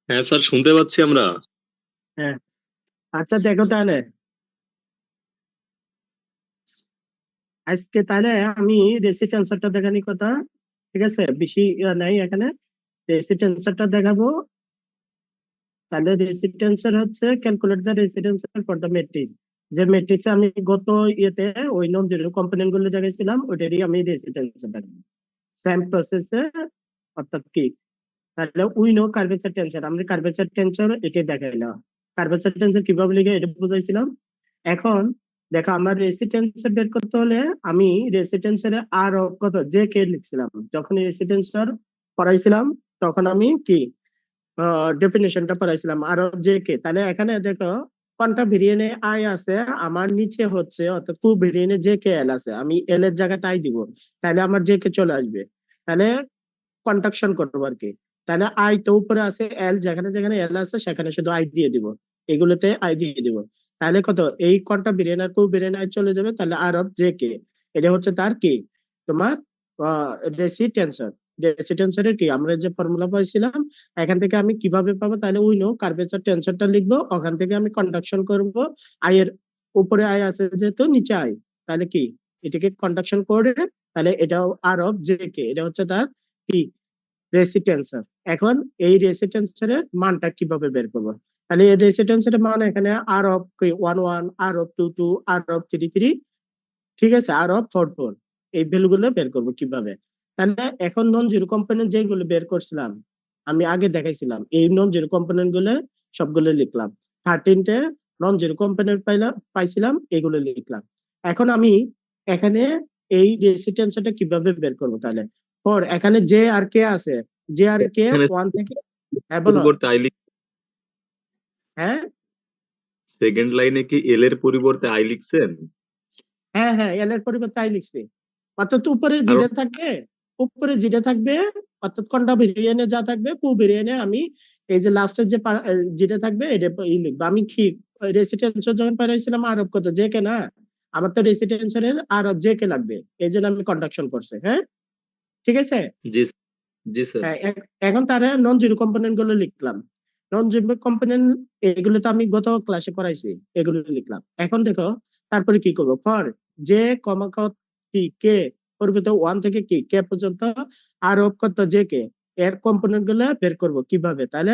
হ্যাঁ স্যার, শুনতে পাচ্ছি আমরা। হ্যাঁ। আচ্ছা দেখো তাহলে আজকে তাহলে আমি রেসিট অ্যান্সারটা দেখানি কথা। ঠিক আছে, বেশি নাই এখানে। রেসিট অ্যান্সারটা দেখাবো। তাহলে রেসিট অ্যান্সার হচ্ছে ক্যালকুলেট দ্য রেসিট অ্যান্সার ফর দ্য ম্যাট্রিক্স। যে ম্যাট্রিক্সে আমি গত ইয়েতে ওই নন জিরো কম্পোনেন্ট গুলো দেখাইছিলাম, ওইটারই আমি রেসিট অ্যান্সার দেখাবো সেম প্রসেসে। অর্থাৎ কি, তাহলে উই নো কার্ভেচার টেনসর, আমরা কার্ভেচার টেনসর এটাই দেখাইলাম। কার্ভেচার টেনসর কিভাবে লিখে এটা বুঝাইছিলাম। এখন দেখো, আমার রেসিটেন্সর বের করতে হলে আমি রেসিটেন্সরে আর কত যে কে লিখছিলাম যখন রেসিটেন্সর পড়াইছিলাম, তখন আমি কি ডেফিনেশনটা পড়াইছিলাম আর যে কে। তাহলে এখানে দেখো কোনটা ভেরিয়েন্টে আই আছে, আমার নিচে হচ্ছে অর্থাৎ টু ভেরিয়েন্টে যে কে এল আছে, আমি এল এর জায়গাটা আই দিব, তাহলে আমার যে কে চলে আসবে। তাহলে কন্ট্রাকশন করবো আর কি। তাহলে আই তো উপরে আছে, এল যেখানে যেখানে এল আছে সেখানে শুধু আই দিয়ে দিব, এগুলোতে আই দিয়ে দিব। তাহলে কত, এই কোনটা বিরিয়ানি আর টু বিরিয়ানি চলে যাবে, তাহলে আর অফ জে কে, এটা হচ্ছে তার কি, তোমার রেসিটেন্সর। রেসিটেন্সরের কি আমরা যে ফর্মুলা পাইছিলাম, এখান থেকে আমি কিভাবে পাবো, তাহলে উই নো কার্ভেচার টেন্সরটা লিখবো, ওখান থেকে আমি কন্ডাকশন করব। আই এর উপরে আই আছে যেহেতু নিচে আই, তাহলে কি এটাকে কন্ডাকশন করে, তাহলে এটাও আর অফ জে কে, এটা হচ্ছে তার কি রেসিটেন্সার। এখন এই রেসিটেন্সারের মানটা কিভাবে বের করবো, তাহলে এই রেসিটেন্সারের মান এখানে R of one one, R of two two, R of three three, ঠিক আছে, আর অফ ফোর ফোর, এই ভ্যালু গুলো বের করবো কিভাবে। তাহলে এখন নন জিরো কম্পোনেন্ট যেগুলো বের করছিলাম, আমি আগে দেখাইছিলাম, এই নন জিরো কম্পোনেন্ট গুলো সবগুলো লিখলাম। 13টে নন জিরো কম্পোনেন্ট পাইছিলাম, এগুলো লিখলাম। এখন আমি এখানে এই রেসিস্ট্যান্সটা কিভাবে বের করবো, তাহলে ফর এখানে জে আর কে আছে, জে আর কে এখানে ওয়ান থেকে। হ্যাঁ বলো। পরিবর্তে হ্যাঁ সেকেন্ড লাইনে কি এল এর পরিবর্তে আই লিখছেন? হ্যাঁ হ্যাঁ, এল এর পরিবর্তে আই লিখছি। অর্থাৎ উপরে কারণ যেটা থাকবে, উপরে যেটা থাকবে, অর্থাৎ কোনটা ভেরিয়েন্টে যা থাকবে পু ভেরিয়েন্টে আমি এই যে লাস্টের যে যেটা থাকবে এটা লিখবো। আমি কি রেসিডেন্সিয়াল যখন পাইছিলাম আরব কত জে কে না, আমার তো রেসিডেন্সিয়ালের আরব জে কে লাগবে, এই জন্য আমি কন্ডাকশন করছি। হ্যাঁ, ঠিক আছে। জি, জি স্যার। হ্যাঁ, এখন তারা নন জিরো কম্পোনেন্ট গুলো লিখলাম। নন জিরো কম্পোনেন্ট এগুলো তো আমি গত ক্লাসে পড়াইছি, এগুলো লিখলাম। এখন দেখো তারপরে কি করবো, ফর যে কমা কি কে পরিবর্তে ওয়ান থেকে কি কে পর্যন্ত আর কত যে কে, এর কম্পোনেন্ট গুলো বের করব কিভাবে। তাহলে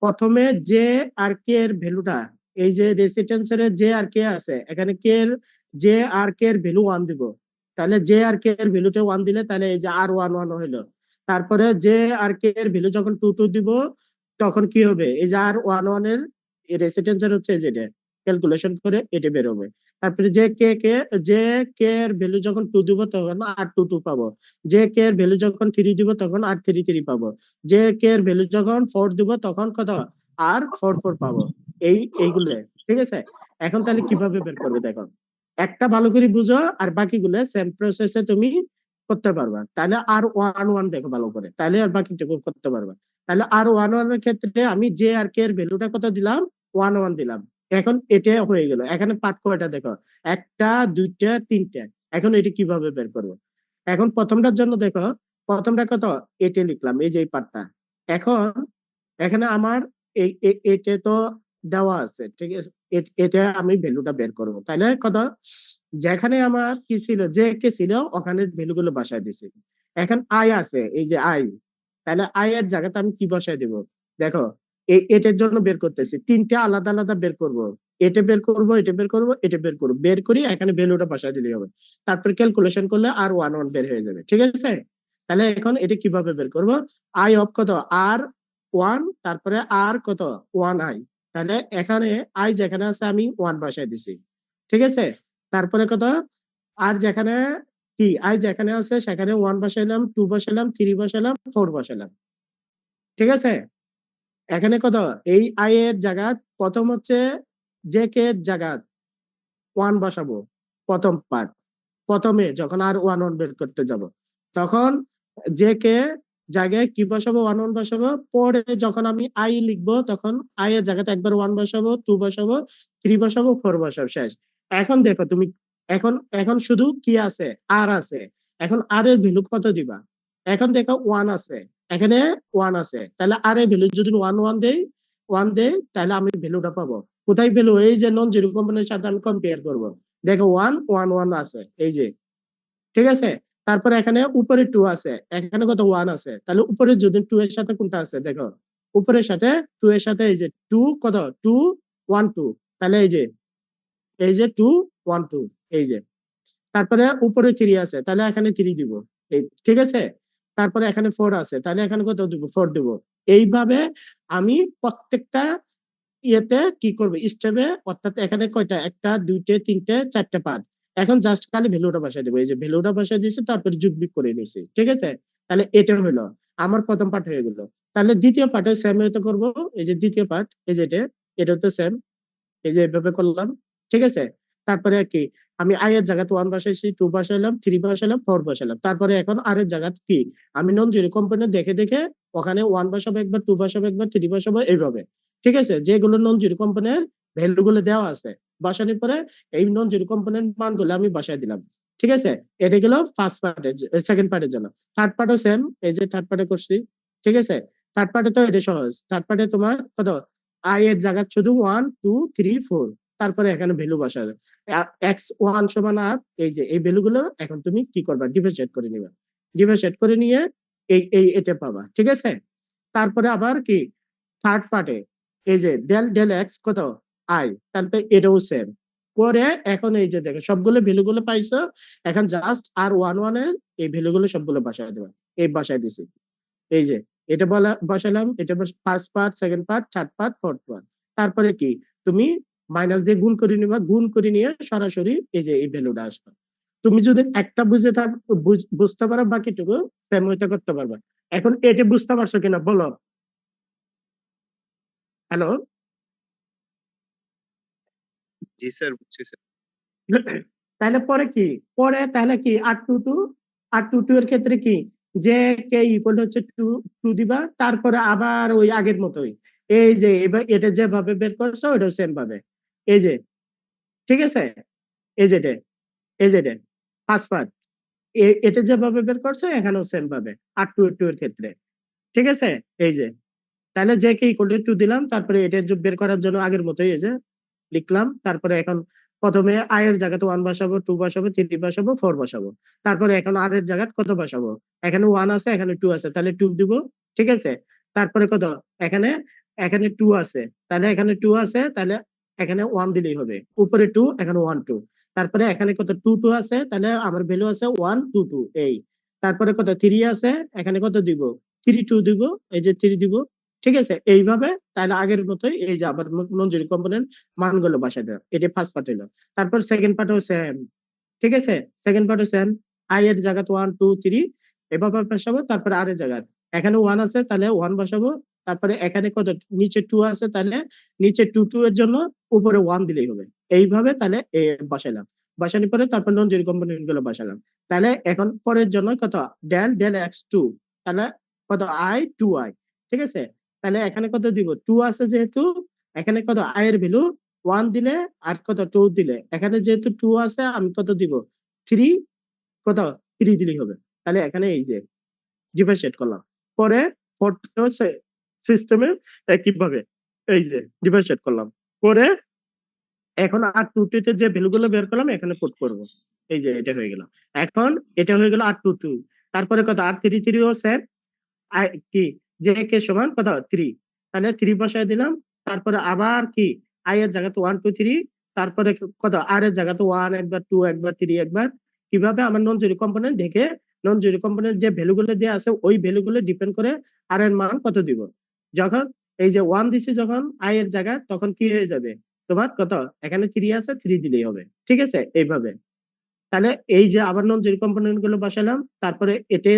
প্রথমে যে আর কে এর ভ্যালুটা, এই যে রেসিস্ট্যান্সের যে আর কে আছে এখানে কে এর, যে আর কে এর ভ্যালু ওয়ান দিব। তাহলে যে আর কে এর ভ্যালুটা ওয়ান দিলে তাহলে এই যে আর ওয়ান ওয়ান হইলো। তারপরে যে আর কে এর ভ্যালু যখন টু টু দিব, তখন কি হবে, এই যে আর ওয়ান ওয়ান এর রেসিস্ট্যান্স হচ্ছে যেটা, ক্যালকুলেশন করে এটা বের হবে। তারপরে যে কে এর ভ্যালু যখন টু দিব তখন আর টু টু পাবো। যে কে এর ভ্যালু যখন থ্রি দিব তখন আর থ্রি থ্রি পাবো। যে কে এর ভ্যালু যখন ফোর দিব তখন কত, আর ফোর ফোর পাবো। এইগুলো, ঠিক আছে। এখন তাহলে কিভাবে বের করবে দেখো, একটা ভালো করে বুঝো আর বাকিগুলো সেম প্রসেসে তুমি করতে পারবা। তাহলে আর ওয়ান ওয়ান দেখো ভালো করে, তাহলে আর বাকিটুকু করতে পারবা। তাহলে আর ওয়ান ওয়ান এর ক্ষেত্রে আমি জে আর কে এর ভ্যালুটা কত দিলাম, ওয়ান ওয়ান দিলাম। এখন এটা হয়ে গেল, এখানে পার্ট কয়টা দেখো, একটা দুইটা তিনটা। এখন এটা কিভাবে বের করবো, এখন প্রথমটার জন্য দেখো, প্রথমটা কত, এটা লিখলাম, এই যে এই পার্টটা। এখন এখানে আমার এটা তো দেওয়া আছে, ঠিক আছে। এটা আমি ভ্যালুটা বের করবো, তাহলে কত, যেখানে আমার কি ছিল যে কে ছিল ওখানে ভ্যালু গুলো বসায় দিছি। এখন আই আছে, এই যে আই, তাহলে আই এর জায়গাতে আমি কি বসায় দিব, দেখো এটার জন্য বের করতেছি, তিনটা আলাদা আলাদা বের করব। এটা বের করব, এটা বের করব, এটা বের করব, বের করি এখানে ভ্যালুটা বসায় দিলেই হবে। তারপর ক্যালকুলেশন করলে আর ওয়ান ওয়ান বের হয়ে যাবে, ঠিক আছে। তাহলে এখন এটা কিভাবে বের করব, আই অফ কত, আর ওয়ান, তারপরে আর কত, ওয়ান আই। তাহলে এখানে আই যেখানে আছে আমি ওয়ান বসাই দিছি, ঠিক আছে। তারপরে কত, আর যেখানে কি আই যেখানে আছে সেখানে ওয়ান বসাইলাম, টু বসাইলাম, থ্রি বসাইলাম, ফোর বসাইলাম, ঠিক আছে। এখানে কত, এই আই এর জায়গা প্রথম হচ্ছে যে কে এর জায়গা ওয়ান বসাবো, প্রথম পার্ট, প্রথমে যখন আর ওয়ান ওয়ান বের করতে যাব, তখন যে কে জায়গায় কি বসাবো, ওয়ান ওয়ান বসাবো। পরে যখন আমি আই লিখবো তখন আই এর জায়গাতে একবার ওয়ান বসাবো, টু বসাবো, থ্রি বসাবো, ফোর বসাবো, শেষ। এখন দেখো তুমি, এখন এখন শুধু কি আছে, আর আছে। এখন আর এর ভ্যালু কত দিবা, এখন দেখো ওয়ান আছে, এখানে ওয়ান আছে, তাহলে আর এর ভ্যালু যদি ওয়ান ওয়ান দেই, ওয়ান দেই তাহলে আমি ভ্যালুটা পাবো। কোথায় ভ্যালু? এই যে নন জিরো কম্পোনেন্টের সাথে আমি কম্পেয়ার করব। দেখো ওয়ান ওয়ান ওয়ান আছে, এই যে, ঠিক আছে। তারপরে এখানে উপরে টু আছে, এখানে কত ওয়ান আছে, তাহলে উপরে যদি টু এর সাথে কোনটা আছে দেখো, উপরের সাথে টু এর সাথে এই যে টু কত, টু ওয়ান টু, তাহলে এই যে টু ওয়ান টু, এই যে। তারপরে উপরে থ্রি আছে, তাহলে এখানে থ্রি দিব, এই, ঠিক আছে। তারপরে এখানে ফোর আছে, তাহলে এখানে কত দিব, ফোর দিব। এইভাবে আমি প্রত্যেকটা ইয়েতে কি করবে, স্টেপে, অর্থাৎ এখানে কয়টা, একটা দুইটে তিনটে চারটে পার্ট। এখন জাস্ট খালি ভ্যালুটা বসাই দেবো, এই যে ভ্যালুটা বসাই দিয়েছি, তারপরে যোগ বিয়োগ করে নিয়েছি, ঠিক আছে। তাহলে এটা হলো আমার প্রথম পার্ট হয়ে গেল। তাহলে দ্বিতীয় পার্টে সেম হয়তো করবো, এই যে দ্বিতীয় পার্ট, এই যে এটা তো সেম, এই যে এভাবে করলাম, ঠিক আছে। তারপরে কি, আমি আই এর জায়গাতে ওয়ান বসাইছি, টু বসাইলাম, থ্রি বসাইলাম, ফোর বসাইলাম। তারপরে এখন আর এর জায়গা কি, আমি নন জিরো কম্পোনেন্ট দেখে দেখে ওখানে ওয়ান বসাবো একবার, টু বসাবো একবার, থ্রি বসাবো, এইভাবে, ঠিক আছে। যেগুলো নন জিরো কম্পোনেন্ট ভ্যালু গুলো দেওয়া আছে, বসানোর পরে এই নন জিরো কম্পোনেন্ট মান গুলো আমি বসাই দিলাম, ঠিক আছে। এটা গেল ফার্স্ট পার্টের, সেকেন্ড পার্টের জন্য। থার্ড পার্টও সেম, এই যে থার্ড পার্টে করছি, ঠিক আছে। থার্ড পার্টে তো এটা সহজ, থার্ড পার্টে তোমার কত, আই এর জায়গা শুধু ওয়ান টু থ্রি ফোর, তারপরে এখানে ভ্যালু বসাবে, এক্স ওয়ান সমান আর, এই যে এই ভ্যালু গুলো এখন তুমি কি করবা, ডিফারেন্সিয়েট করে নিবা, ডিফারেন্সিয়েট করে নিয়ে এটা পাবা, ঠিক আছে। তারপরে আবার কি, থার্ড পার্টে এই যে ডেল ডেল এক্স কত, আই, তারপরে এটাও সেম করে। এখন এই যে দেখো সবগুলো ভ্যালু গুলো পাইছো, এখন জাস্ট আর ওয়ান ওয়ান এর এই ভ্যালু গুলো সবগুলো বসায় দেবা, এই বসায় দিছি, এই যে এটা বসালাম, এটা first part, second part, third part, fourth part. তারপরে কি, তুমি মাইনাস দিয়ে গুণ করে নিবা, গুণ করে নিয়ে সরাসরি এই যে এই ভ্যালুটা আসবে। তুমি যদি একটা বুঝতে পারো, বাকিটুকু সেম ওইটা করতে পারবা। এখন এটা বুঝতে পারছো কিনা বলো? হ্যালো? জি স্যার, বুঝছি স্যার। তাহলে পরে কি, পরে তাহলে কি আর টু টু এর ক্ষেত্রে কি, যে কে ইকুয়াল হচ্ছে টু, টু দিবা, তারপরে আবার ওই আগের মতোই, এই যে এবার এটা যেভাবে বের করছো ওটা সেম ভাবে, এই যে, ঠিক আছে। এই যে ফার্স্ট পার্ট, এটা যেভাবে বের করছো এখানেও সেম ভাবে, আর টু টু এর ক্ষেত্রে, ঠিক আছে। এই যে, তাহলে যে কে ইকুয়াল টু দিলাম, তারপরে এটা বের করার জন্য আগের মতোই এই যে লিখলাম। তারপরে এখন প্রথমে আই এর জায়গাতে ওয়ান বসাবো, টু বসাবো, থ্রি বসাবো, ফোর বসাবো। তারপরে এখন আর এর জায়গাতে কত বসাবো, এখানে ওয়ান আছে, এখানে টু আছে, তাহলে টু দিব, ঠিক আছে। তারপরে কত, এখানে এখানে টু আছে, তাহলে এখানে টু আছে, তাহলে এখানে ওয়ান দিলেই হবে, উপরে টু, এখানে ওয়ান টু। তারপরে এখানে কত, টু টু আছে, তাহলে আমার ভ্যালু আছে ওয়ান টু টু, এই। তারপরে কত, থ্রি আছে, এখানে কত দিব, থ্রি টু দিব, এই যে থ্রি দিব, ঠিক আছে। এইভাবে তাহলে আগের মতোই এই যে আবার নন জিরো কম্পোনেন্ট মানগুলো বসাই দেওয়া, এটা ফার্স্ট পার্ট হলো। তারপর সেকেন্ড পার্টও সেম, ঠিক আছে। সেকেন্ড পার্টও সেম, আই এর জায়গাতে ওয়ান টু থ্রি এভাবে বসাবো। তারপরে আর এর জায়গায় এখানে ওয়ান আছে, তাহলে ওয়ান বসাবো। তারপরে এখানে কত, নিচে টু আছে, তাহলে নিচে টু টু এর জন্য উপরে ওয়ান দিলেই হবে। এইভাবে তাহলে বসাইলাম, বসানোর পরে তারপর নন জিরো কম্পোনেন্ট গুলো বসালাম। তাহলে এখন পরের জন্য কত, ডেল ডেল এক্স টু, তাহলে কত, আই টু আই, ঠিক আছে। তাহলে এখানে কত দিব, টু আছে যেহেতু, এখানে কত, আই এর ভ্যালু ওয়ান দিলে, আর কত, টু দিলে, এখানে যেহেতু টু আছে আমি কত দিব, থ্রি, কত, থ্রি দিলেই হবে। তাহলে এখানে এই যে ডিফারেন্সিয়েট করলাম, পরে সিস্টেমে একইভাবে এই যে ডিফারেন্সিয়েট করলাম, করে এখন আর টু টু তে যে ভ্যালু গুলো বের করলাম এখানে পুট করব, এই যে এটা হয়ে গেল। এখন এটা হয়ে গেল আর টু টু। তারপরে কত, আর থ্রি থ্রি ও সেম, কি, জে কে সমান কত, থ্রি, তাহলে থ্রি বসায় দিলাম। তারপরে আবার কি, আই এর জায়গাতে ওয়ান টু থ্রি, তারপরে কত, আর এর জায়গাতে ওয়ান একবার, টু একবার, থ্রি একবার। কিভাবে, আমার নন জিরো কম্পোনেন্ট দেখে, নন জিরো কম্পোনেন্ট যে ভ্যালু গুলো দেওয়া আছে ওই ভ্যালু গুলো ডিপেন্ড করে আর এর মান কত দিব। যখন এই যে ওয়ান দিছি যখন আই এর জায়গায়, তখন কি হয়ে যাবে, তোমার কত, এখানে থ্রি আছে, থ্রি দিলেই হবে, ঠিক আছে। এইভাবে তাহলে এই যে আবার নন জিরো কম্পোনেন্ট গুলো বসালাম, তারপরে এতে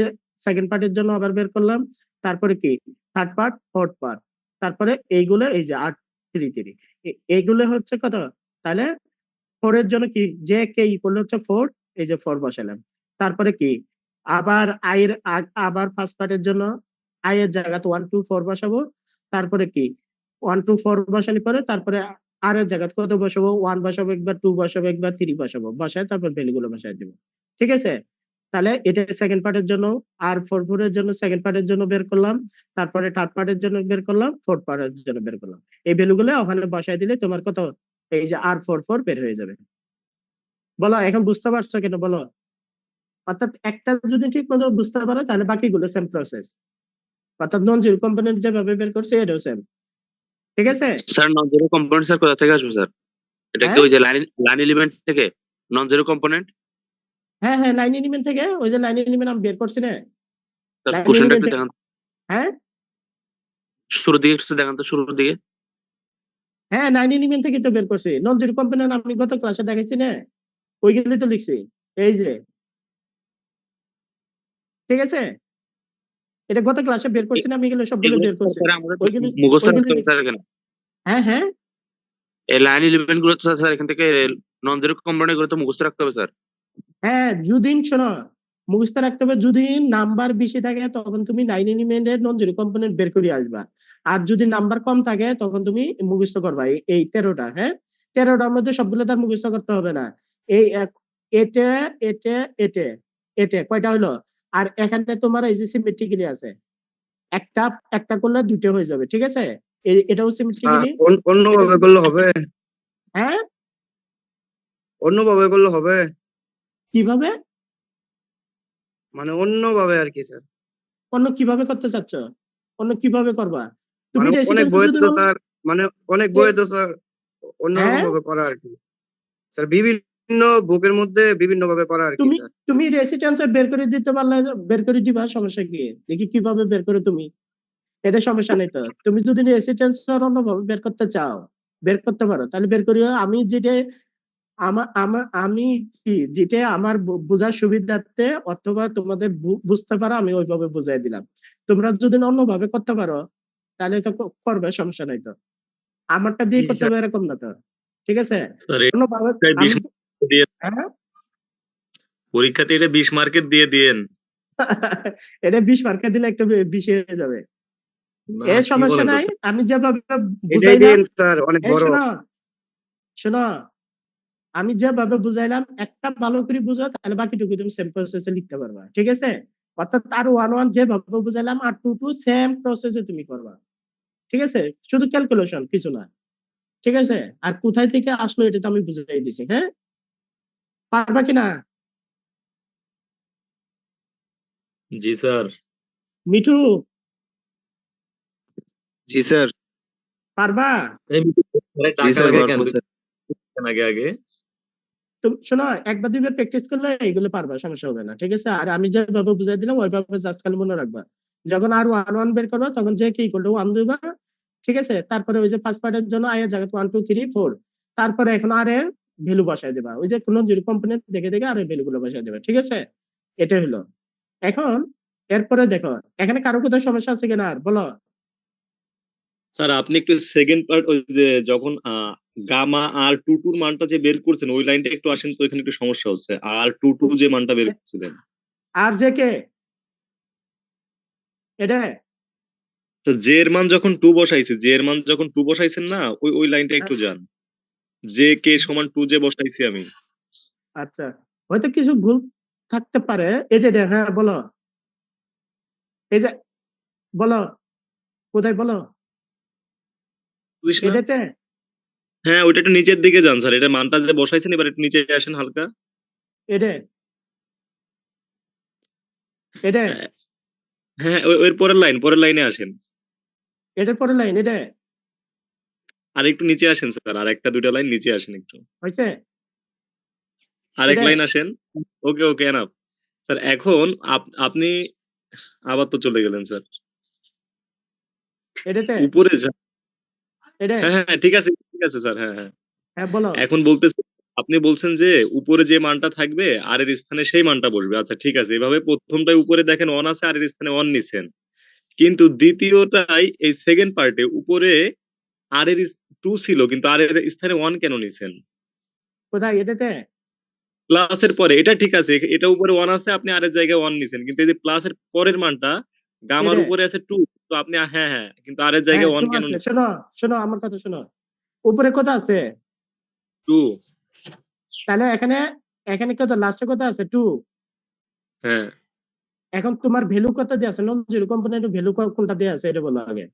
সেকেন্ড পার্টের জন্য আবার বের করলাম। তারপরে কি, থার্ড পার্ট, ফোর্থ পার্ট, তারপরে এইগুলো এই যে আর থ্রি থ্রি, এইগুলো হচ্ছে কত, তাহলে ফোর এর জন্য কি, যে কে ইকুয়াল হচ্ছে ফোর, এই যে ফোর বসালাম। তারপরে কি, আবার আই এর আবার ফার্স্ট পার্টের জন্য আই এর জায়গাতে ওয়ান টু ফোর বসাবো। তারপরে কি, ওয়ান টু ফোর বসানোর পরে তারপরে আর এর জায়গাতে কত বসাবো, ওয়ান বসাবো একবার, টু বসাবো একবার, থ্রি বসাবো, বসায় তারপর ভ্যালু গুলো বসায় দিব, ঠিক আছে। তাহলে এটা সেকেন্ড পার্টের জন্য, আর 4 এর জন্য সেকেন্ড পার্টের জন্য বের করলাম, তারপরে থার্ড পার্টের জন্য বের করলাম, ফোর্থ পার্টের জন্য বের করলাম। এই ভ্যালুগুলো ওখানে বসাই দিলে তোমার কত, এই যে R44 বের হয়ে যাবে। বলো এখন বুঝতে পারছো কেন বলো? অর্থাৎ একটা যদি ঠিক মতো বুঝতে পারো তাহলে বাকিগুলো সেম প্রসেস। অর্থাৎ নন জিরো কম্পোনেন্ট যেভাবে বের করছে এটাও সেম। ঠিক আছে? Sir non zero component sir কোথা থেকে আসবে স্যার? এটা কি হ্যাঁ ওই যে লাইন লাইন এলিমেন্ট থেকে নন জিরো কম্পোনেন্ট? হ্যাঁ হ্যাঁ, লাইন এলিমেন্ট থেকে, ওই যে লাইন এলিমেন্ট আমি বের করছি না, স্যার লাইন কোশ্চেনটা এলিমেন্ট একটু থেকে। দেখান, হ্যাঁ শুরুর দিকে একটু দেখান তো, শুরুর দিকে। হ্যাঁ, লাইন এলিমেন্ট থেকে তো বের করছি। নন জিরো কম্পোনেন্ট আমি গত ক্লাসে দেখাইছি না, ওইগুলি তো লিখছি। এই যে, ঠিক আছে, এটা গত ক্লাসে বের করছি না, আমি এগুলো সবগুলো এগুলো বের করছি। স্যার আমাদের ওইগুলি মুখস্থ ওইগুলি রাখতে হবে লিখছি। স্যার এখানে। হ্যাঁ হ্যাঁ এই লাইন এলিমেন্ট গুলো তো স্যার এখান থেকে নন জিরো কম্পোনেন্ট গুলো তো মুখস্থ রাখতে হবে স্যার। হ্যাঁ, যদি শোনো, মুখস্থ রাখতে হবে, যদি নাম্বার বেশি থাকে তখন তুমি লাইন এলিমেন্টের নন জিরো কম্পোনেন্ট বের করে আসবা। আর যদি নাম্বার কম থাকে তখন তুমি মুখস্থ করবা এই 13টা। হ্যাঁ, 13টার মধ্যে সবগুলো তার মুখস্থ করতে হবে না। এই এটে এটে এটে এটে কয়টা হলো? আর এখানে তোমার এই যে সিমেট্রিক্যালি আছে, একটা একটা করলে দুটো হয়ে যাবে। ঠিক আছে, এটাও স্যার সিমেট্রিক্যালি। অন্যভাবে করলে হবে? হ্যাঁ, অন্যভাবে করলে হবে? কিভাবে? মানে অন্যভাবে আর কি স্যার? অন্য কিভাবে করতে চাচ্ছ? অন্য কিভাবে করবা? তুমি মানে অনেক রেসিডেন্সি বইয়ে যদি তো বলো। স্যার, মানে অনেক এ, বইয়ে তো স্যার অন্যরকম হ্যাঁ, ভাবে করা আর কি স্যার, বিভিন্ন বুকের মধ্যে বিভিন্ন ভাবে করা আর কি তুমি স্যার। তুমি রেসিডেন্সি বের করে দিতে পারলে বের করে দিবা, সমস্যা কি? দেখি কিভাবে বের করে তুমি, এটা সমস্যা নেই তো। তুমি যদি রেসিডেন্সি অন্যভাবে বের করতে চাও, বের করতে পারো, তাহলে বের করিও। আমি যেটা আমি কি যেটা আমার বোঝার সুবিধার্থে অথবা তোমাদের বুঝতে পারো আমি ওইভাবে বুঝাই দিলাম। তোমরা যদি অন্যভাবে করতে পারো তাহলে তো করবে, সমস্যা নাই তো। আমারটা দিয়ে জি করতে স্যার। হবে এরকম না তো। ঠিক আছে, স্যার অন্যভাবে এটা 20 আমি মার্কের দিয়ে, হ্যাঁ পরীক্ষাতে এটা 20 মার্কের দিয়ে দিয়েন। এটা 20 মার্কা দিলে একটু বেশি হয়ে যাবে। না এ কি সমস্যা বলেন নাই, চাচা? আমি যেভাবে এটাই বুঝাইলাম। দিন স্যার, অনেক এই বড়। শোনো শোনো, আমি যেভাবে বুঝাইলাম একটা ভালো করে বুঝো, তাহলে বাকিটুকু তুমি সেম প্রসেসে লিখতে পারবা। ঠিক আছে, অর্থাৎ আর 1 1 যেভাবে বুঝাইলাম আর 2 2 সেম প্রসেসে তুমি করবা। ঠিক আছে, শুধু ক্যালকুলেশন, কিছু না। ঠিক আছে, আর কোথায় থেকে আসলো এটা তো আমি বুঝাই দিছি। হ্যাঁ, পারবা কিনা? জি স্যার। মিঠু, জি স্যার। পারবা? এই আরে জি টাকা স্যার, লাগে কেন? পারবো স্যার। আগে আগে তুমি শোনো, একবার দুইবার প্র্যাকটিস করলে এগুলো পারবা, সমস্যা হবে না। ঠিক আছে, আর আমি যেভাবে বুঝাই দিলাম ওইভাবে জাস্ট খালি মনে রাখবা। যখন আর 1 1 বের করো তখন যে কি করলো 1 দিবা। ঠিক আছে, তারপরে ওই যে ফার্স্ট পার্টের জন্য আয়ের জায়গায় 1 2 3 4, তারপরে এখন আর এর ভ্যালু বসায় দিবা, ওই যে কোন জিরো কম্পোনেন্ট দেখে দেখে আর এর ভ্যালু গুলো বসায় দিবা। ঠিক আছে, এটাই হলো। এখন এরপরে দেখো এখানে কারো কোথাও সমস্যা আছে কিনা আর বলো। স্যার আপনি একটু সেকেন্ড পার্ট, ওই যে যখন গামা আর টু টুর মানটা যে বের করছেন ওই লাইনটা একটু আসেন তো, এখানে একটু সমস্যা হচ্ছে। আর টু টু যে মানটা বের করছিলেন, আর যে কে এটা, তো জে এর মান যখন টু বসাইছে, জে এর মান যখন টু বসাইছেন না, ওই ওই লাইনটা একটু যান। জে কে সমান টু জে বসাইছি আমি। আচ্ছা, হয়তো কিছু ভুল থাকতে পারে। এই যে হ্যাঁ বলো, এই যে বলো, কোথায় বলো? বুঝিস না? এটাতে, হ্যাঁ ওইটা একটু নিচের দিকে যান স্যার, এটা মানটা যে বসাইছেন এবার একটু নিচে আসেন হালকা। এটা এটা হ্যাঁ হ্যাঁ, ওই পরের লাইনে আসেন। এটার পরে লাইন এটা আর একটু নিচে আসেন স্যার, আর একটা দুইটা লাইন নিচে আসেন একটু। হয়েছে। আর এক এটা লাইন আসেন। ওকে ওকে এনাফ। স্যার এখন আপনি আবার তো চলে গেলেন স্যার। এটাতে উপরে যান। এটা হ্যাঁ হ্যাঁ ঠিক আছে স্যার, হ্যাঁ হ্যাঁ। হ্যাঁ বলো। এখন বলতেছি, আপনি বলছেন যে উপরে যে মানটা থাকবে আর এর স্থানে সেই মানটা বসবে। আচ্ছা ঠিক আছে, এভাবে প্রথমটাই উপরে দেখেন ওয়ান আছে আর এর স্থানে ওয়ান নিছেন, কিন্তু দ্বিতীয়টাই এই সেকেন্ড পার্টে উপরে আর এর টু ছিল কিন্তু আর এর স্থানে ওয়ান কেন নিছেন? কোথায় এটাতে? প্লাসের পরে এটা ঠিক আছে, এটা উপরে ওয়ান আছে আপনি আর এর জায়গায় ওয়ান নিছেন, কিন্তু এই যে প্লাসের পরের মানটা গামার এটা উপরে আছে টু, তো আপনি হ্যাঁ হ্যাঁ, কিন্তু আর এর হ্যাঁ জায়গায় ওয়ান টু কেন আছে। নিছেন? শোনো শোনো, আমার কথা শোনো, উপরে কথা আছে, টু। তাহলে এখানে এখানে কত লাস্টে কথা আছে টু। হ্যাঁ। এখন তোমার ভ্যালু কত দেয়া আছে, নন জিরো কম্পোনেন্টের ভ্যালু কোনটা দেয়া আছে এটা বলো আগে।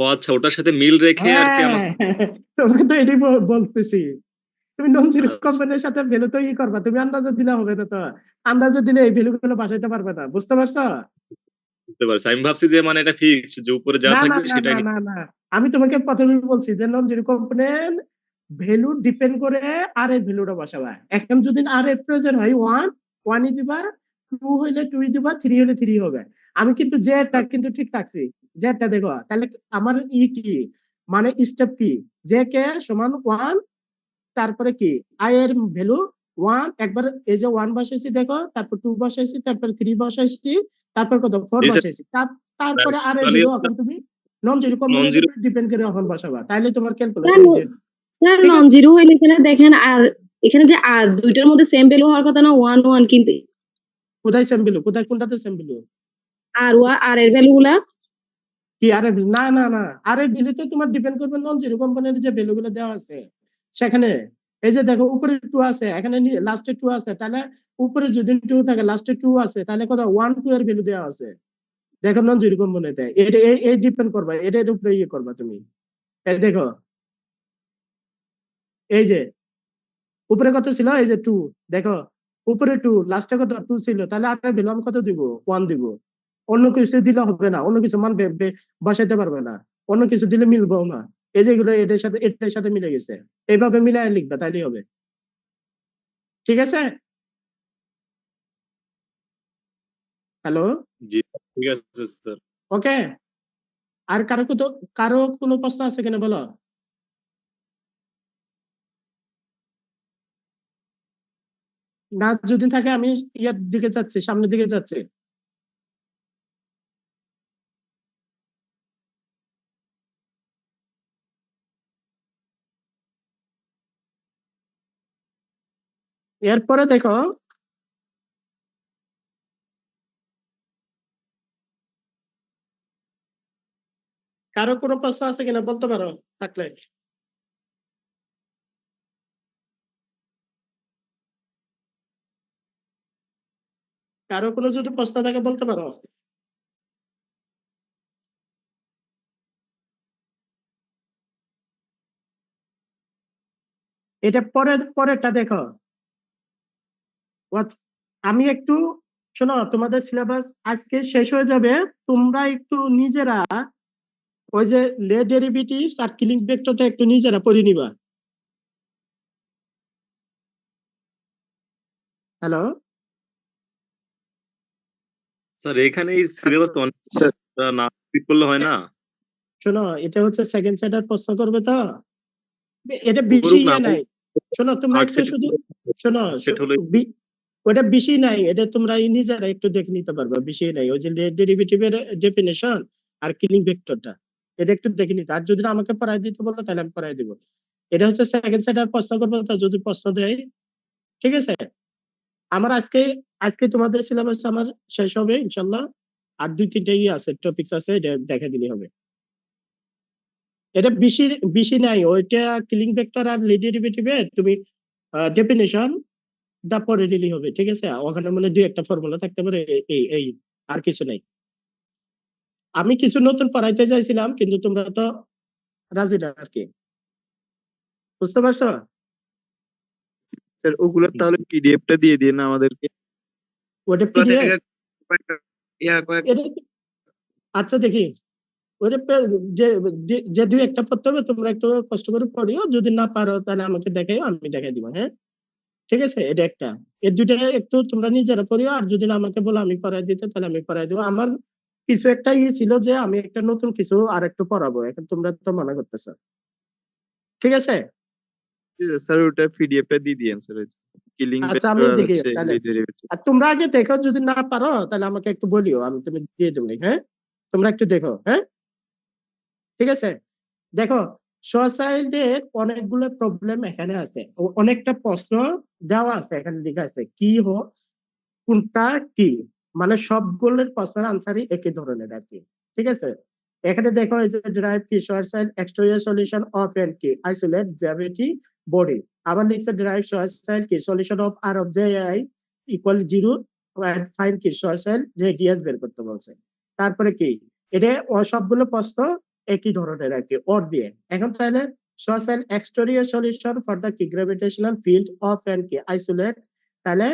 ও আচ্ছা, ওটার সাথে মিল রেখে আর কি আমার। হ্যাঁ, তোমাকে তো এটাই বলতেছি। তুমি নন জিরো আচ্ছা, কম্পোনেন্টের সাথে ভ্যালু তো করবা, তুমি আন্দাজে দিলে হবে না তো। আন্দাজে দিলে এই ভ্যালু গুলো বাসাইতে পারবে না, বুঝতে পারছো? বুঝতে পারছি। আমি ভাবছি যে মানে এটা ফিক্স, যে উপরে যা না না থাকবে না সেটাই না না না, আমি তোমাকে প্রথমে বলছি যে non zero component value depend করে আর এর ভ্যালুটা বসাবা। এখন যদি আর এর প্রয়োজন হয় ওয়ান, ওয়ানই দিবা, টু হইলে টুই দিবা, থ্রি হলে থ্রি হবে। আমি কিন্তু জেডটা কিন্তু ঠিক রাখছি। জেডটা দেখো তাহলে আমার কি মানে স্টেপ কি, জে কে সমান ওয়ান, তারপরে কি আই এর ভ্যালু ওয়ান, একবার এই যে ওয়ান বসাইছি দেখো, তারপর টু বসাইছি, তারপর থ্রি বসাইছি, তারপর কত ফোর বসাইছি, তারপরে আর এর ভ্যালু এখন তুমি নন জিরো নন কম্পোনেন্টের জিরো। উপর ডিপেন্ড করে এখন বসাবা, তাইলে তোমার স্যার ক্যালকুলেশন ইজি। স্যার ঠিক নন আছে, জিরো হইলে এখানে দেখেন, আর এখানে যে আর দুইটার মধ্যে সেম ভ্যালু হওয়ার কথা না, ওয়ান ওয়ান, কিন্তু কোথায় সেম ভ্যালু, কোথায় কোনটাতে সেম ভ্যালু? আর এর ভ্যালু গুলা কি আরে না না না, আরে ভ্যালুতে তোমার ডিপেন্ড করবে নন জিরো কম্পোনেন্টের যে ভ্যালু গুলো দেওয়া আছে সেখানে। এই যে দেখো উপরে টু আছে, এখানে লাস্টে টু আছে, তাহলে উপরে যদি টু থাকে লাস্টে টু আছে, তাহলে কত ওয়ান টু এর ভ্যালু দেওয়া আছে। দেখো নন জিরো কম্পোনেন্টে এটা এই ডিপেন্ড করবা, এটার উপরে ইয়ে করবা তুমি। এই দেখো এই যে উপরে কত ছিল, এই যে টু, দেখো উপরে টু লাস্টে কত টু ছিল, তাহলে আর ভ্যালু আমি কত দিব, ওয়ান দিব। অন্য কিছু দিলে হবে না, অন্য কিছু মান বসাইতে পারবে না, অন্য কিছু দিলে মিলবো না। এই যে এগুলো এটার সাথে মিলে গেছে, এইভাবে মিলাই লিখবা তাইলেই হবে। ঠিক আছে, হ্যালো, জি, ঠিক আছে স্যার। ওকে। আর কারো কোনো প্রশ্ন আছে কিনা বলো? না যদি থাকে আমি ইয়ার দিকে যাচ্ছি, সামনের দিকে যাচ্ছি। এরপরে দেখো কারো কোনো প্রশ্ন আছে কিনা বলতে পারো থাকলে। কারো কোনো যদি প্রশ্ন থাকে বলতে পারো। এটা পরেরটা দেখো। আমি একটু শোনো, তোমাদের সিলেবাস আজকে শেষ হয়ে যাবে, তোমরা একটু নিজেরা ওই যে লে ডেরিভেটিভস আর কিলিং ভেক্টরটা একটু নিজেরা পড়ে নিবা। হ্যালো, স্যার এখানে এই সিলেবাস তো অনেক স্যার না ঠিক করলে হয় না। শোনো এটা হচ্ছে সেকেন্ড সেটার প্রশ্ন করবে তো, এটা বেশি করুক না, ইয়ে নাই। শোনো তোমরা আর্ট একটু সেট শুধু শোনো, সেট হলে। ওটা বেশি নাই, এটা তোমরা নিজেরা একটু দেখে নিতে পারবা, বেশি নাই। ওই যে ডেরিভেটিভের ডেফিনেশন আর কিলিং ভেক্টরটা এটা একটু দেখে নিতে, আর যদি না আমাকে পড়াই দিতে বলো তাহলে আমি পড়াই দিব। এটা হচ্ছে সেকেন্ড সেটার প্রশ্ন করবো, তা যদি প্রশ্ন দেয় ঠিক আছে। আমার আজকে আজকে তোমাদের সিলেবাস আমার শেষ হবে ইনশাল্লাহ। আর দুই তিনটা ইয়ে আছে, টপিকস আছে, এটা দেখা দিলে হবে। এটা বেশি বেশি নাই, ওইটা কিলিং ভেক্টর আর লিড ডেরিভেটিভের তুমি ডেফিনেশন দা পরে নিলেই হবে, ঠিক আছে। ওখানে মানে দুই একটা ফর্মুলা থাকতে পারে, এই এই আর কিছু নাই। আমি কিছু নতুন পড়াইতে চাইছিলাম কিন্তু তোমরা তো রাজি না আর কি, বুঝতে পারছো? স্যার ওগুলো তাহলে পিডিএফটা দিয়ে দিন আমাদেরকে। ওটা ওগুলো পিডিএফ, থেকে কয়েকটা কয়েক এটা আচ্ছা দেখি ওটা যে যে দুই একটা পড়তে হবে, তোমরা একটু কষ্ট করে পড়িও, যদি না পারো তাহলে আমাকে দেখাইও, আমি দেখাই দিব, হ্যাঁ ঠিক আছে। এটা একটা, এর দুইটা একটু তোমরা নিজেরা পড়িও, আর যদি না আমাকে বলো আমি পড়াই দিতে তাহলে আমি পড়াই দেবো। আমার কিছু একটা ইয়ে ছিল যে আমি একটা নতুন কিছু আর একটু পড়াবো, এখন তোমরা তো মানা করতেছো, ঠিক আছে। স্যার ওটা পিডিএফটা দিয়ে দিয়েন স্যার, কিলিং আচ্ছা ভেক্টর আমি আর দেখি হচ্ছে তাহলে, ডেরিভেটিভ। আর তোমরা আগে দেখো, যদি না পারো তাহলে আমাকে একটু বলিও, আমি তুমি দিয়ে দেবো, হ্যাঁ তোমরা একটু দেখো, হ্যাঁ ঠিক আছে। দেখো সোসাইটির অনেকগুলো প্রবলেম এখানে আছে, অনেকটা প্রশ্ন দেওয়া আছে, এখানে লেখা আছে কি কোনটা কি, মানে সবগুলোর প্রশ্নের আনসারই একই ধরনের আর কি, ঠিক আছে। এখানে দেখো এই যে ড্রাইভ কি সোসাইল এক্সটেরিয়র সলিউশন অফ এন কি আইসোলেট গ্র্যাভিটি বডি, আবার লিখছে ড্রাইভ সোসাইল কি solution of R of J I equal 0 find কি সোশ্যাল রেডিয়াস বের করতে বলছে। তারপরে কি এটা সবগুলো প্রশ্ন একই ধরনের আর কি ওর দিয়ে। এখন তাহলে সোশ্যাল এক্সটেরিয়র সলিউশন ফর দ্য কি গ্র্যাভিটেশনাল ফিল্ড অফ এন্ড কি আইসোলেট, তাহলে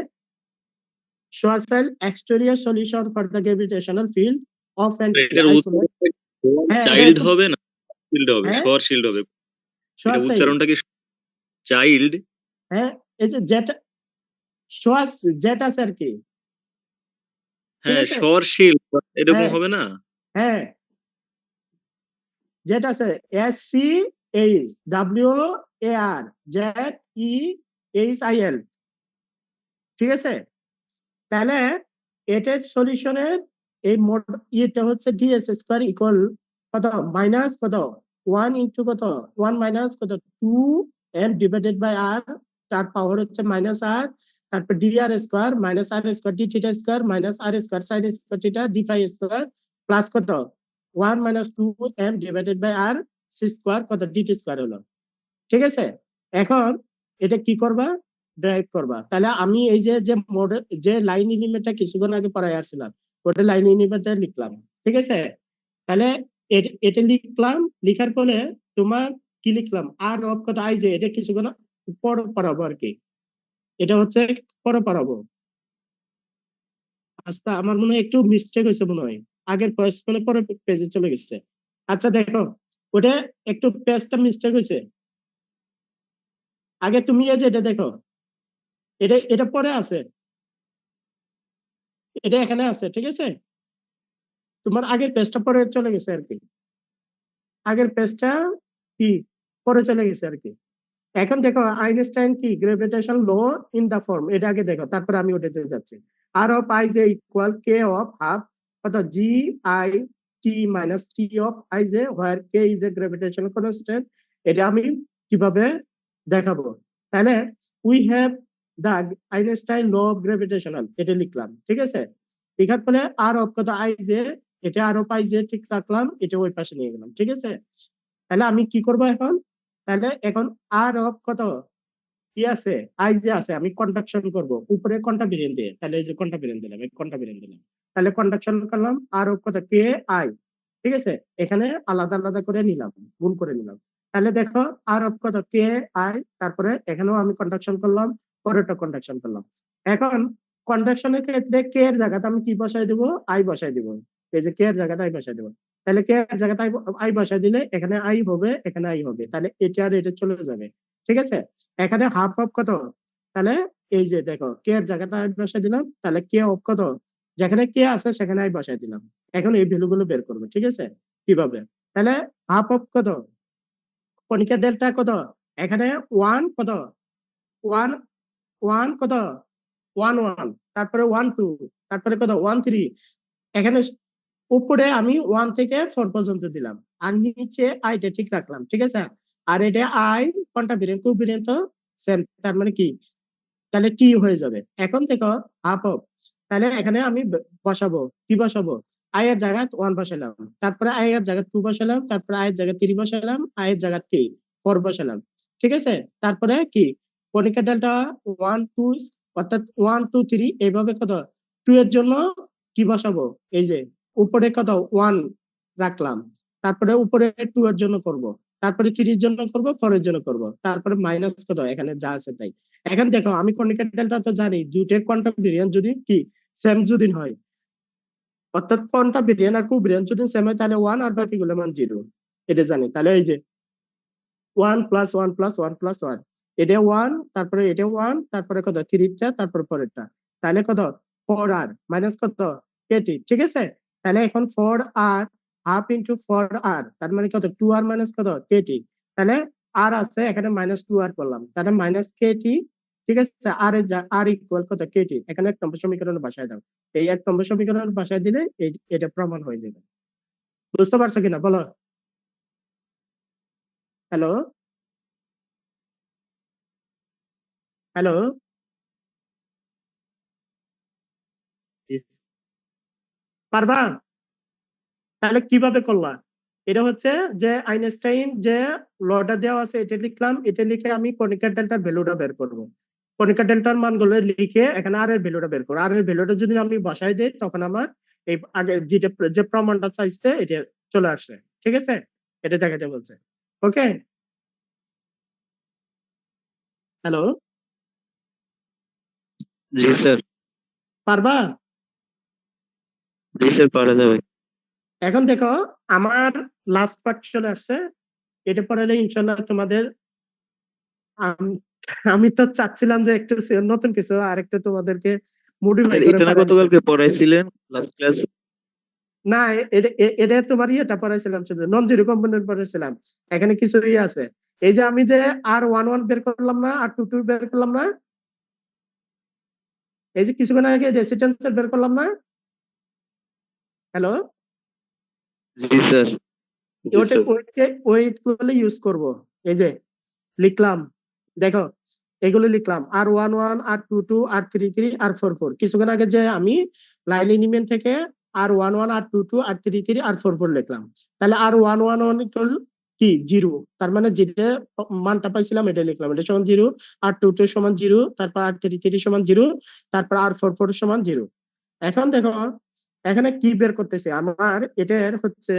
সোশ্যাল exterior solution for the gravitational field of and কি এটার উত্তর আইসোলেট। হ্যাঁ এটা চাইল্ড একটু হবে না শিল্ড হবে, হ্যাঁ শর শিল্ড হবে, এটা সোশ্যাল উচ্চারণটা কি চাইল্ড? হ্যাঁ এই যে যেটা সোয়াস যেটা আছে আর কি, ঠিক হ্যাঁ আছে শর শিল্ড এরকম হ্যাঁ হবে না? হ্যাঁ যেটা আছে SCHWAR ZEHIL, ঠিক আছে। তাহলে এটার সলিউশনের এই মোড ইটা হচ্ছে ডিএস স্কয়ার ইকুয়াল কত মাইনাস কত 1 ইনটু কত 1 মাইনাস কত 2m ডিভাইডেড বাই r, তার পাওয়ার হচ্ছে মাইনাস r, তারপর dr square minus r square d theta square minus r square sin square theta d phi square plus কত 1 minus 2m divided by r c square কত dt square হলো, ঠিক আছে। এখন এটা কি করবা, ড্রাইভ করবা। তাহলে আমি এই যে যে মডেল যে লাইন এলিমেন্টটা কিছুক্ষণ আগে পড়াই আসছিলাম ওটা লাইন এলিমেন্টটা লিখলাম, ঠিক আছে। তাহলে এটা লিখলাম, লিখার পরে তোমার কি লিখলাম আর অফ কথা আই যে এটা কিছুক্ষণ পরে পড়াবো আর কি, এটা হচ্ছে পরে পড়াবো। আচ্ছা আমার মনে হয় একটু মিস্টেক হয়েছে মনে হয়, আগের কোয়েশ্চনে পরে পেজে চলে গেছে। আচ্ছা দেখো ওটা একটু পেজটা মিস্টেক হয়েছে, আগে তুমি এই যে এটা দেখো এটা এটা পরে আছে, এটা এখানে আছে, ঠিক আছে। তোমার আগের পেজটা পরে চলে গেছে আর কি, আগের পেজটা কি পরে চলে গেছে আর কি। এখন দেখো আইনস্টাইন কি gravitation law in the form, এটা আগে দেখো তারপরে আমি ওটাতে যাচ্ছি। R of I J equal K of half কত G I T minus T of I J where K is a gravitational constant, এটা আমি কিভাবে দেখাবো। তাহলে we have the Einstein law of gravitational, এটা লিখলাম, ঠিক আছে। লেখার পরে আর অফ কত আই জে, এটা আর অফ আই জে ঠিক রাখলাম, এটা ওই পাশে নিয়ে গেলাম, ঠিক আছে। তাহলে আমি কি করব এখন, তাহলে এখন আর অফ কত কি আছে আই যে আছে, আমি কন্ডাকশন করব উপরে কন্টাবিরেন দিয়ে, তাহলে এই যে কন্টাবিরেন দিলাম, এই কন্টাবিরেন দিলাম, তাহলে কন্ডাকশন করলাম আর অফ কত কে আই, ঠিক আছে। এখানে আলাদা আলাদা করে নিলাম, গুণ করে নিলাম। তাহলে দেখো আর অফ কত কে আই, তারপরে এখানেও আমি কন্ডাকশন করলাম, পরেরটা কন্ডাকশন করলাম। এখন কন্ডাকশনের ক্ষেত্রে কে এর জায়গাতে আমি কি বসাই দেবো, আই বসাই দিব, এই যে কে এর জায়গাতে আই বসাই দেবো। তাহলে কে এর জায়গাতে আই বসাই দিলে এখানে আই হবে, এখানে আই হবে, তাহলে এটা আর এটা চলে যাবে, ঠিক আছে। এখানে হাফ অফ কত, তাহলে এই যে দেখো কে এর জায়গাতে আই বসাই দিলাম, তাহলে কে অফ কত, যেখানে কে আছে সেখানে আই বসাই দিলাম। এখন এই ভ্যালু গুলো বের করবে, ঠিক আছে কিভাবে। তাহলে হাফ অফ কত কণিকা ডেল্টা কত, এখানে ওয়ান কত ওয়ান ওয়ান কত 1 1, তারপরে 1 2, তারপরে কত 1 3, এখানে উপরে আমি 1 থেকে 4 পর্যন্ত দিলাম, আর নিচে আইটা ঠিক রাখলাম, ঠিক আছে। আর এটা আই কোনটা বিরেন টু বিরেন তো সেম, তার মানে কি তাহলে টি হয়ে যাবে। এখন দেখো হাফ অফ, তাহলে এখানে আমি বসাবো কি বসাবো, আই এর জায়গায় 1 বসালাম, তারপরে আই এর জায়গায় 2 বসালাম, তারপরে আই এর জায়গায় 3 বসালাম, আই এর জায়গায় কি 4 বসালাম, ঠিক আছে। তারপরে কি কণিকা ডেল্টা 1 2, অর্থাৎ 1 2 3 এইভাবে কত 2 এর জন্য কি বসাবো, এই যে উপরে কত 1 রাখলাম, তারপরে উপরে 2 এর জন্য করব, তারপরে 3 এর জন্য করব, 4 এর জন্য করব, তারপরে মাইনাস কত এখানে যা আছে তাই। এখন দেখো আমি কণিকা ডেল্টা তো জানি দুইটার কোয়ান্টাম ভেরিয়েন্স যদি কি সেম যদি হয়, অর্থাৎ কোয়ান্টাম ভেরিয়েন্স আর কোভেরিয়েন্স যদি সেম হয় তাহলে 1 আর বাকিগুলো মান 0, এটা জানি। তাহলে এই যে 1 প্লাস 1 প্লাস 1 প্লাস 1, এটা 1, তারপরে এটা 1, তারপরে কত 3টা, তারপরে পরেরটা, তাহলে কত 4r মাইনাস কত 80, ঠিক আছে। তাহলে এখন 4r হাফ ইন্টু 4r, তার মানে কত 2r মাইনাস কত 80, তাহলে আর আছে এখানে মাইনাস 2r করলাম, তাহলে মাইনাস কেটি, ঠিক আছে। আর এর আর ইকুয়াল কত কেটি, এখানে 1 নম্বর সমীকরণে বসায় দাও, এই 1 নম্বর সমীকরণে বসায় দিলে এটা প্রমাণ হয়ে যাবে। বুঝতে পারছো কিনা বলো, হ্যালো হ্যালো পারবা, তাহলে কিভাবে করলা, এটা হচ্ছে যে আইনস্টাইন যে লটা দেওয়া আছে এটা লিখলাম, এটা লিখে আমি কণিকা ডেল্টার ভ্যালুটা বের করব, কণিকা ডেল্টার মানগুলো লিখে এখানে আর এর ভ্যালুটা বের করো। আর এর ভ্যালুটা যদি আমি বসাই দিই তখন আমার এই আগে যেটা যে প্রমাণটা চাইছে এটা চলে আসছে। ঠিক আছে, এটা দেখাতে বলছে। ওকে, হ্যালো, জি স্যার। পারবা? জি স্যার, পারা যাবে। এখন দেখো আমার লাস্ট পার্ট চলে আসছে। এটা পড়ালে ইনশাল্লাহ তোমাদের আম- আমি তো চাচ্ছিলাম যে একটু নতুন কিছু আরেকটু তোমাদেরকে মোটিফাই স্যার করে এটা না পড়াইতে। গতকালকে পড়াইছিলেন লাস্ট ক্লাস? না, এটা তোমার ইয়েটা পড়াইছিলাম, শুধু নন জিরো কম্পোনেন্ট পড়াইছিলাম। এখানে কিছু ইয়ে আছে। এই যে আমি যে R11 বের করলাম না, R22 বের করলাম না, এই যে কিছুক্ষণ আগে রেসিস্ট্যান্স বের করলাম না, হ্যালো, জি স্যার। জি ওটা স্যার। ওয়েট গুলো ইউজ করব। এই যে লিখলাম, দেখো এগুলো লিখলাম R11 R22 R33 R44। কিছুক্ষণ আগে যে আমি লাইন এলিমেন্ট থেকে R11 R22 R33 R44 লিখলাম। তাহলে R111 ইকুয়াল কি, জিরো। তার মানে যেটা মানটা পাইছিলাম এটা লিখলাম, এটা সমান জিরো। R22 সমান জিরো, তারপর R33 সমান জিরো, তারপর R44 সমান জিরো। এখন দেখো এখানে কি বের করতেছে আমার, এটার হচ্ছে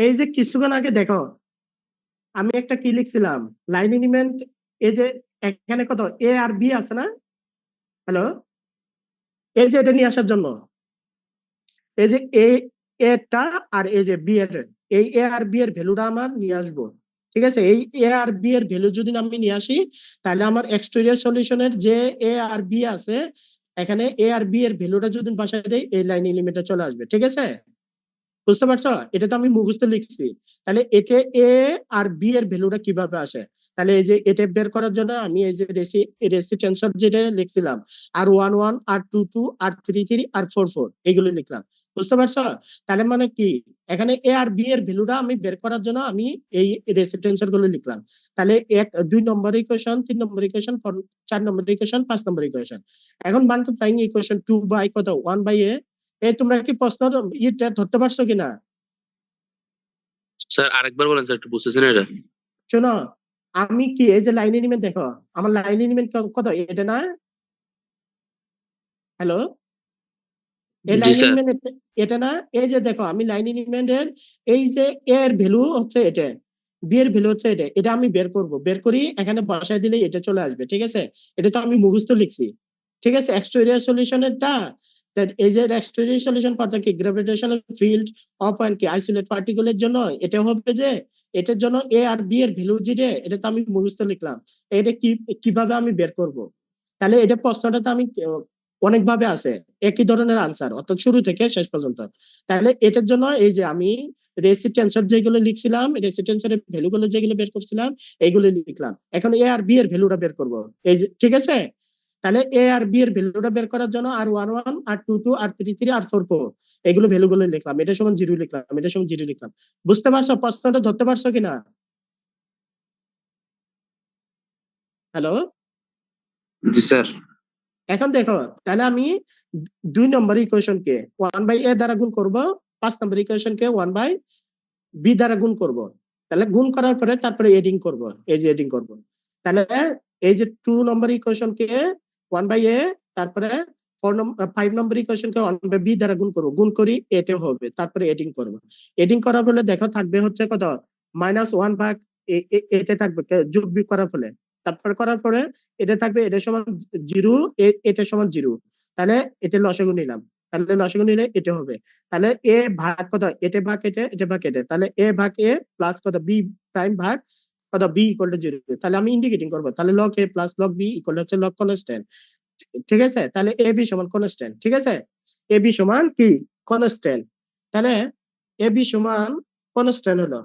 এই যে কিছুক্ষণ আগে দেখো আমি একটা কি লিখছিলাম, লাইন এলিমেন্ট। এই যে এখানে কত এ আর বি আছে না, হ্যালো, এই যে এটা নিয়ে আসার জন্য এই যে এটা আর এই যে বি এর, এই এ আর বি এর ভ্যালুটা আমার নিয়ে আসবো। ঠিক আছে, এই এ আর বি এর ভ্যালু যদি আমি নিয়ে আসি তাহলে আমার এক্সটেরিয়র সলিউশনের যে এ আর বি আছে এখানে এ আর বি এর ভ্যালুটা যদি বসাই দেই এই লাইন এলিমেন্টে চলে আসবে। ঠিক আছে, বুঝতে পারছো? এটা তো আমি মুখস্থ লিখছি। তাহলে এতে এ আর বি এর ভ্যালুটা কিভাবে আসে, তাহলে এই যে এটা বের করার জন্য আমি এই যে রেসিস্ট্যান্স যেটা লিখছিলাম R11 R22 R33 R44 এগুলো লিখলাম। বুঝতে পারছো? তাহলে মানে কি, এখানে এ আর বি এর ভ্যালুটা আমি বের করার জন্য আমি এই রেসিস্ট্যান্স গুলো লিখলাম। তাহলে 2 নম্বর ইকুয়েশন, 3 নম্বর ইকুয়েশন, 4 নম্বর ইকুয়েশন, 5 নম্বর ইকুয়েশন। এখন মাল্টিপ্লাইং ইকুয়েশন 2 বাই কত 1 বাই এ। এই তোমরা কি প্রশ্ন ইটা ধরতে পারছো কিনা? স্যার আরেকবার বলেন স্যার, একটু বুঝতেছি না এটা। শোনো, আমি কি এই যে লাইন এলিমেন্ট দেখো, আমার লাইন এলিমেন্ট কত এটা না, হ্যালো, এই জি লাইন স্যার। এলিমেন্ট এটা না। এই যে দেখো আমি লাইন এলিমেন্টের এই যে এ এর ভ্যালু হচ্ছে এটা, বি এর ভ্যালু হচ্ছে এটা, এটা আমি বের করব, বের করি এখানে বসায় দিলে এটা চলে আসবে। ঠিক আছে, এটা তো আমি মুখস্থ লিখছি। ঠিক আছে, এক্সটেরিয়র সলিউশনেরটা, এই যে এক্সটেরিয়র সলিউশন পাতা কি গ্র্যাভিটেশনাল ফিল্ড অফ অ্যান্ড কি আইসোলেট পার্টিকেলের জন্য এটা হবে যে এটার জন্য এ আর বি এর ভ্যালু যেটা এটা তো আমি মুখস্থ লিখলাম। এটা কিভাবে আমি বের করব? তাহলে এটা প্রশ্নটা তো আমি অনেক ভাবে আছে, একই ধরনের আনসার অর্থাৎ শুরু থেকে শেষ পর্যন্ত। তাহলে এটার জন্য এই যে আমি রেসিস্ট্যান্সর যেগুলো লিখছিলাম, রেসিস্ট্যান্সের ভ্যালুগুলো যেগুলো বের করছিলাম এইগুলো লিখলাম। এখন এ আর বি এর ভ্যালুটা বের করব। এই যে ঠিক আছে, তাহলে এ আর বি এর ভ্যালুটা বের করার জন্য R11 R22 R33 R44 এগুলো ভ্যালুগুলো লিখলাম। এটা সমান জিরো লিখলাম, এটা সমান জিরো লিখলাম। বুঝতে পারছো? প্রশ্নটা ধরতে পারছো কিনা? হ্যালো, জি স্যার। এখন দেখো তাহলে আমি 2 নম্বর ইকুয়েশনকে 1/a দ্বারা গুণ করব, 5 নম্বর ইকুয়েশনকে 1/b দ্বারা গুণ করব। তাহলে গুণ করার পরে তারপরে এডিং করব, এই যে এডিং করব। তাহলে এই যে 2 নম্বর ইকুয়েশনকে 1/a, তারপরে 5 নম্বর ইকুয়েশনকে 1/b দ্বারা গুণ করব, গুণ করি এটা হবে, তারপরে এডিং করব। এডিং করার ফলে দেখো থাকবে হচ্ছে কত, -1 ভাগ এটা থাকবে যোগ বিয়োগ করার ফলে, তারপর করার পরে এটা থাকবে এটা সমান জিরো, এটা সমান জিরো। তাহলে এটা লসাগু নিলাম, তাহলে লসাগু নিলে এটা হবে। তাহলে এ ভাগ কত, এটা ভাগ এটা, এটা ভাগ এটা, তাহলে এ ভাগ এ প্লাস কত বি প্রাইম ভাগ কত বি ইকুয়াল টু জিরো। তাহলে আমি ইন্ডিকেটিং করবো, তাহলে লগ এ প্লাস লগ বি ইকুয়াল হচ্ছে লগ কনস্ট্যান্ট। ঠিক আছে, তাহলে এ বি সমান কনস্ট্যান্ট। ঠিক আছে, এ বি সমান কি কনস্ট্যান্ট। তাহলে এ বি সমান কনস্ট্যান্ট হলো।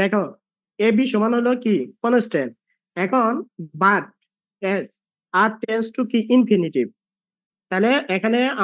দেখো এ বি সমান হলো কি কনস্ট্যান্ট। এখন but as r tends to কি ইনফিনিটিভ। তাহলে এখানে